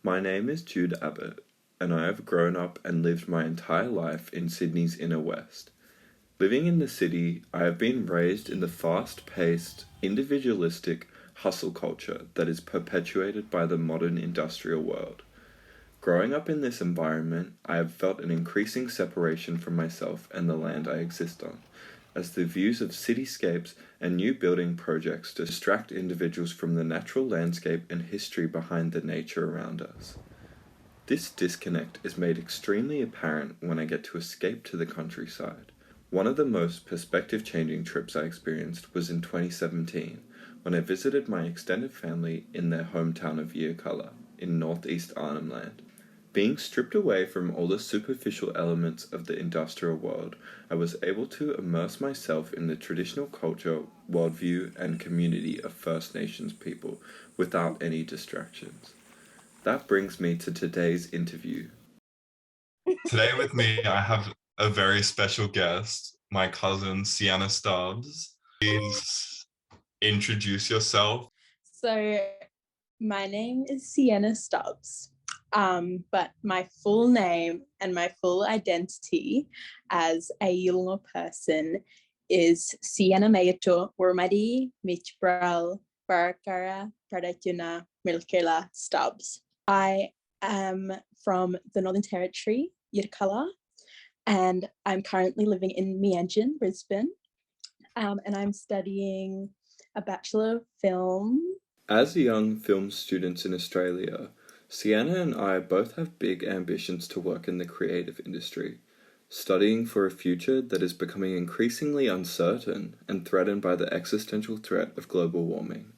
My name is Jude Abbott, and I have grown up and lived my entire life in Sydney's inner west. Living in the city, I have been raised in the fast-paced, individualistic hustle culture that is perpetuated by the modern industrial world. Growing up in this environment, I have felt an increasing separation from myself and the land I exist on, as the views of cityscapes and new building projects distract individuals from the natural landscape and history behind the nature around us. This disconnect is made extremely apparent when I get to escape to the countryside. One of the most perspective-changing trips I experienced was in 2017, when I visited my extended family in their hometown of Yirrkala, in northeast Arnhem Land. Being stripped away from all the superficial elements of the industrial world, I was able to immerse myself in the traditional culture, worldview, and community of First Nations people without any distractions. That brings me to today's interview. Today with me, I have a very special guest, my cousin, Siena Stubbs. Please introduce yourself. So, my name is Siena Stubbs, but my full name and my full identity as a Yolngu person is Siena Mayato Wormadi Michbral Barakara Pradachuna Milkela Stubbs. I am from the Northern Territory, Yirrkala, and I'm currently living in Meanjin, Brisbane, and I'm studying a Bachelor of Film. As young film students in Australia, Siena and I both have big ambitions to work in the creative industry, studying for a future that is becoming increasingly uncertain and threatened by the existential threat of global warming.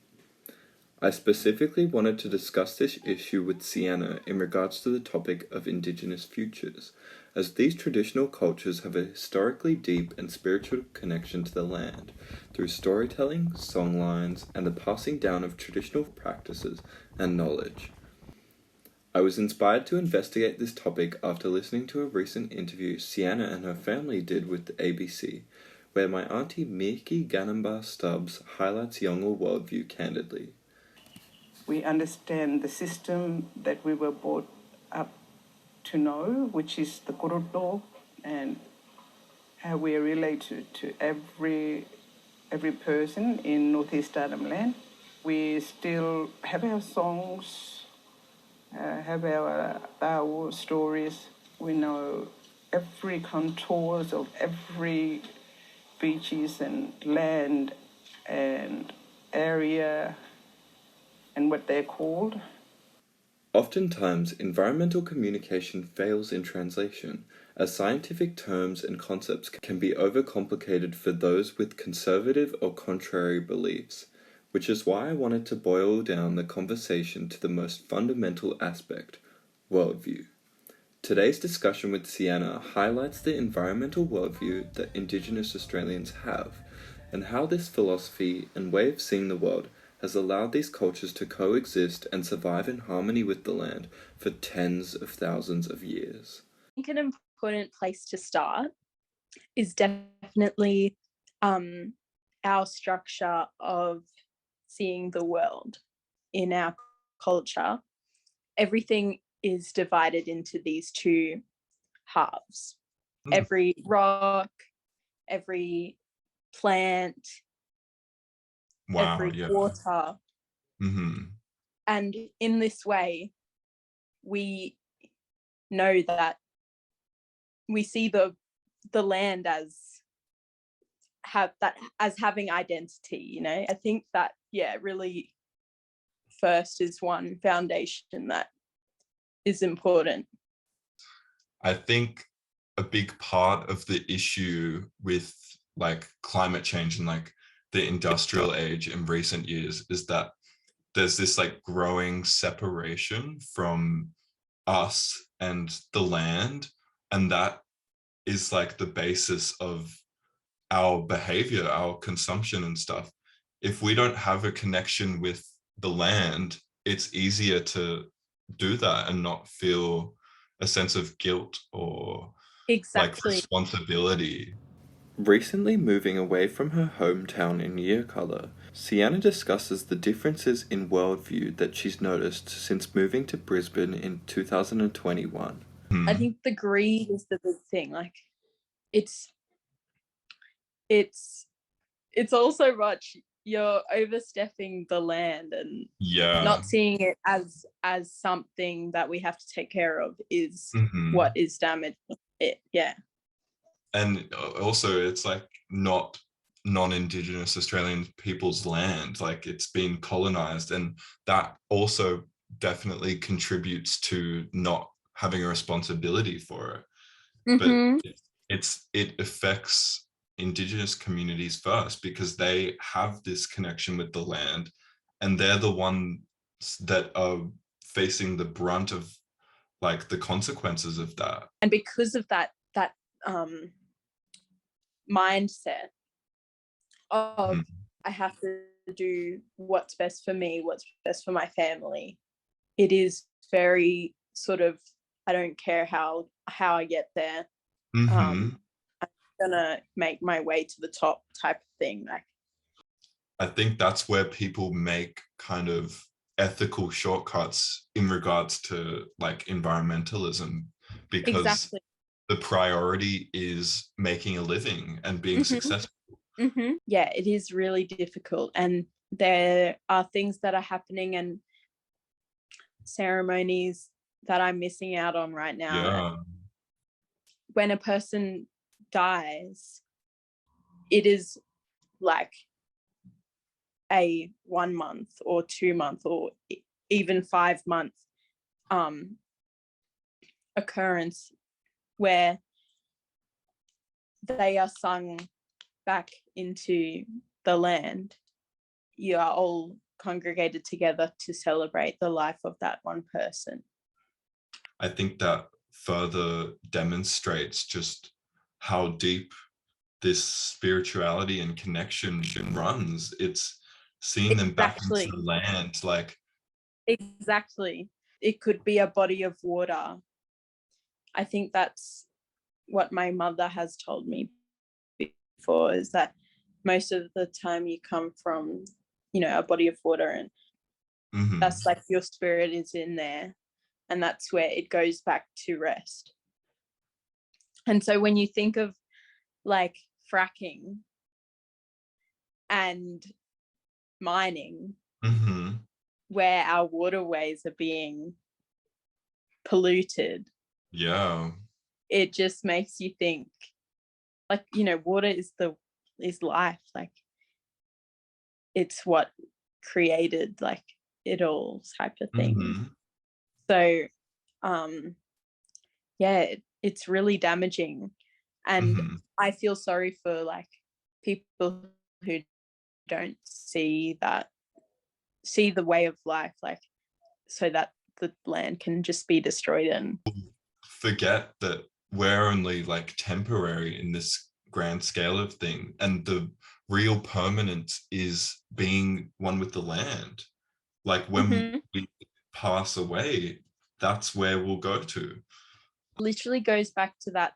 I specifically wanted to discuss this issue with Siena in regards to the topic of Indigenous futures, as these traditional cultures have a historically deep and spiritual connection to the land through storytelling, songlines, and the passing down of traditional practices and knowledge. I was inspired to investigate this topic after listening to a recent interview Siena and her family did with the ABC, where my auntie Miki Ganamba Stubbs highlights Yolngu worldview candidly. We understand the system that we were brought up to know, which is the Kuruto, and how we are related to every person in Northeast Arnhem Land. We still have our songs, have our stories. We know every contours of every beaches and land and area and what they're called. Oftentimes, environmental communication fails in translation, as scientific terms and concepts can be overcomplicated for those with conservative or contrary beliefs, which is why I wanted to boil down the conversation to the most fundamental aspect, worldview. Today's discussion with Siena highlights the environmental worldview that Indigenous Australians have, and how this philosophy and way of seeing the world has allowed these cultures to coexist and survive in harmony with the land for tens of thousands of years. I think an important place to start is definitely our structure of seeing the world in our culture. Everything is divided into these two halves. Every rock, every plant, every water. Mm-hmm. And in this way, we know that we see the land as having identity, you know. I think that, really first is one foundation that is important. I think a big part of the issue with like climate change and like the industrial age in recent years is that there's this like growing separation from us and the land, and that is like the basis of our behavior, our consumption and stuff. If we don't have a connection with the land, it's easier to do that and not feel a sense of guilt or like responsibility. Recently moving away from her hometown in Yirrkala, Siena discusses the differences in worldview that she's noticed since moving to Brisbane in 2021. I think the greed is the big thing. Like, it's also much, you're overstepping the land and not seeing it as something that we have to take care of is what is damaging it. Yeah. And also it's like not non-Indigenous Australian people's land, like it's been colonized, and that also definitely contributes to not having a responsibility for it. But it affects Indigenous communities first because they have this connection with the land, and they're the ones that are facing the brunt of like the consequences of that. And because of that mindset of I have to do what's best for me, what's best for my family, it is very sort of, I don't care how I get there. I'm gonna make my way to the top type of thing. Like, I think that's where people make kind of ethical shortcuts in regards to like environmentalism, because the priority is making a living and being successful. Yeah, it is really difficult, and there are things that are happening and ceremonies that I'm missing out on right now. Yeah. When a person dies, it is like a 1 month or 2 month or even 5 month occurrence where they are sung back into the land. You are all congregated together to celebrate the life of that one person. I think that further demonstrates just how deep this spirituality and connection runs. It's seeing them back into the land, like exactly. It could be a body of water. I think that's what my mother has told me before, is that most of the time you come from, you know, a body of water, and that's like your spirit is in there, and that's where it goes back to rest. And so when you think of like fracking and mining, where our waterways are being polluted, it just makes you think, like, you know, water is life, like it's what created like it all type of thing. So yeah, it's really damaging, and I feel sorry for like people who don't see the way of life, like, so that the land can just be destroyed and forget that we're only like temporary in this grand scale of thing, and the real permanence is being one with the land. Like when we pass away, that's where we'll go to. Literally goes back to that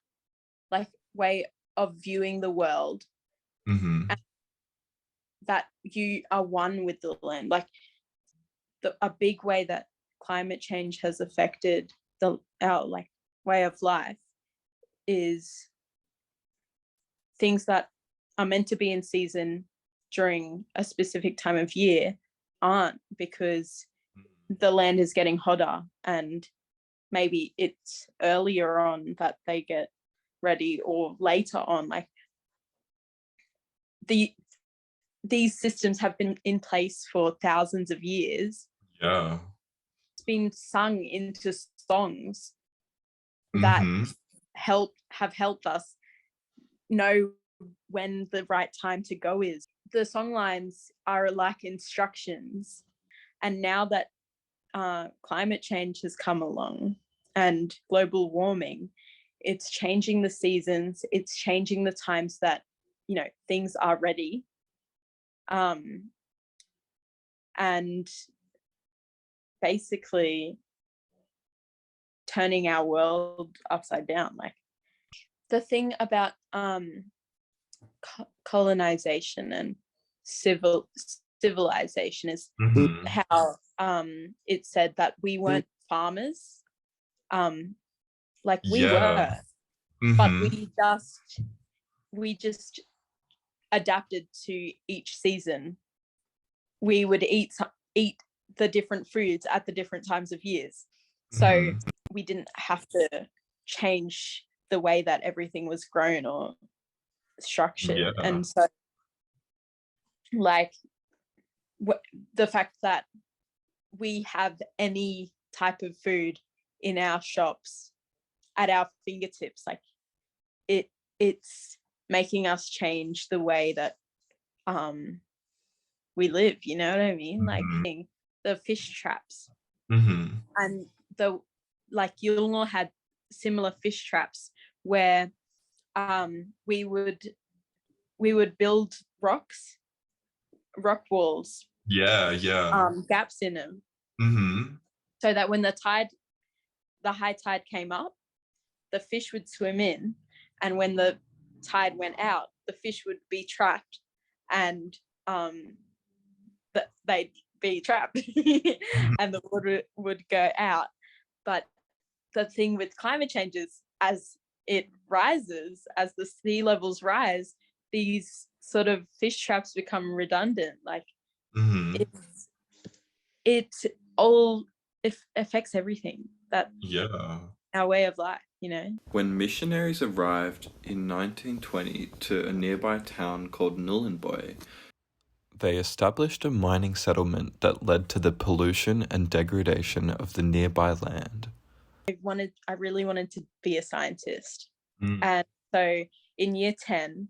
like way of viewing the world, and that you are one with the land. Like a big way that climate change has affected our like way of life is things that are meant to be in season during a specific time of year aren't, because the land is getting hotter, and maybe it's earlier on that they get ready or later on. Like these systems have been in place for thousands of years. Yeah. It's been sung into songs that have helped us know when the right time to go is. The song lines are like instructions, and now that climate change has come along and global warming, it's changing the seasons, it's changing the times that, you know, things are ready, and basically turning our world upside down. Like the thing about colonization and civilization is Mhm. how it said that we weren't farmers, like we Yeah. were, but Mhm. we just adapted to each season. We would eat the different foods at the different times of years, so Mhm. we didn't have to change the way that everything was grown or structured. Yeah. And so, like, the fact that we have any type of food in our shops at our fingertips, like it's making us change the way that we live, you know what I mean? Like Mhm. the fish traps, Mhm. and like Yolngu had similar fish traps where we would build rock walls, Yeah, yeah. gaps in them, Mhm. so that when the high tide came up, the fish would swim in, and when the tide went out, the fish would be trapped, and they'd be trapped, Mhm. and the water would go out. But the thing with climate change is, as it rises, as the sea levels rise, these sort of fish traps become redundant. Like Mhm. it all affects everything, that Yeah. our way of life, you know. When missionaries arrived in 1920 to a nearby town called Nhulunbuy, they established a mining settlement that led to the pollution and degradation of the nearby land. I really wanted to be a scientist. Mm. And so in year 10,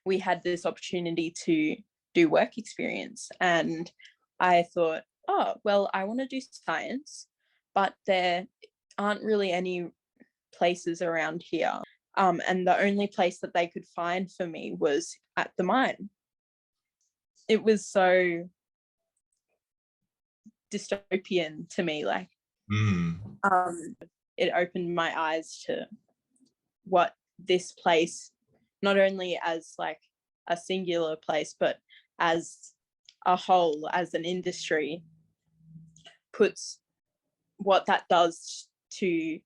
we had this opportunity to do work experience. And I thought, oh, well, I want to do science, but there aren't really any places around here. And the only place that they could find for me was at the mine. It was so dystopian to me. Like, Mm. it opened my eyes to what this place, not only as like a singular place, but as a whole, as an industry, puts, what that does to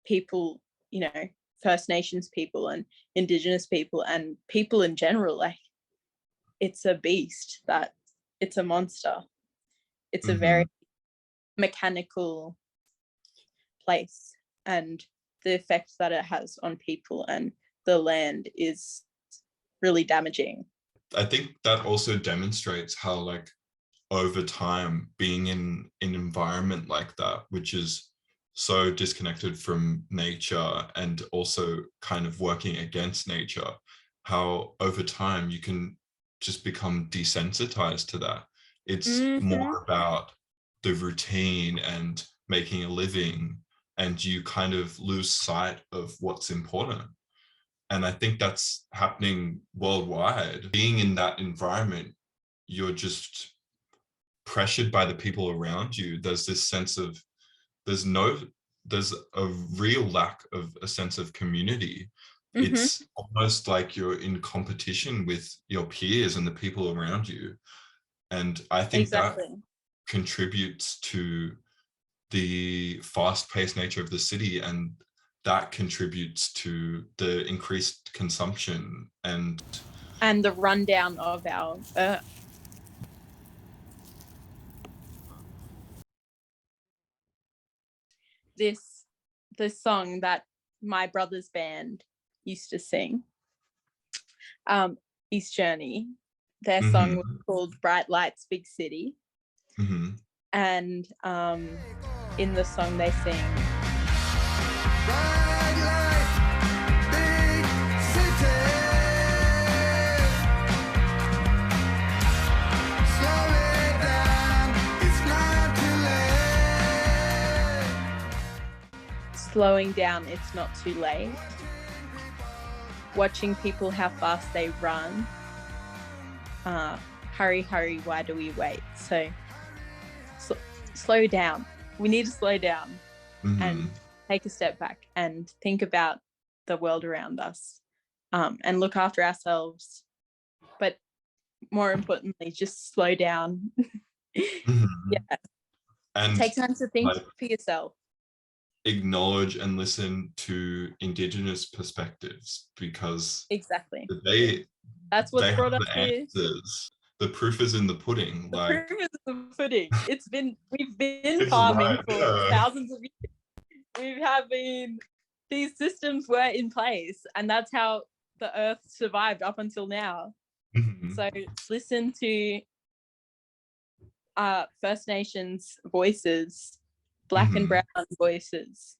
people, you know, First Nations people and Indigenous people and people in general. Like, it's a beast, that it's a monster. It's a very Mhm. mechanical place, and the effect that it has on people and the land is really damaging. I think that also demonstrates how, like, over time, being in an environment like that, which is so disconnected from nature and also kind of working against nature, how over time you can just become desensitized to that. It's Mm-hmm. more about the routine and making a living, and you kind of lose sight of what's important. And I think that's happening worldwide. Being in that environment, you're just pressured by the people around you. There's this sense of, there's a real lack of a sense of community. Mm-hmm. It's almost like you're in competition with your peers and the people around you. And I think that Exactly. contributes to the fast-paced nature of the city, and that contributes to the increased consumption and The rundown of our this song that my brother's band used to sing, East Journey. Their song was Mhm, called Bright Lights Big City, mhm. and in the song they sing, slowing down, it's not too late. Watching people, how fast they run. Hurry, hurry, why do we wait? So slow down. We need to slow down and Mhm. take a step back and think about the world around us. and look after ourselves. But more importantly, just slow down. Mhm. Yeah. And Take time to think like, for yourself. acknowledge and listen to Indigenous perspectives, because Exactly. they That's what's they brought have us the here. answers. The proof is in the pudding. The Like, proof is in the pudding. We've been it's farming right for there. thousands of years. These systems were in place, and that's how the earth survived up until now. Mhm. So listen to First Nations voices, Black and Mhm. Brown voices.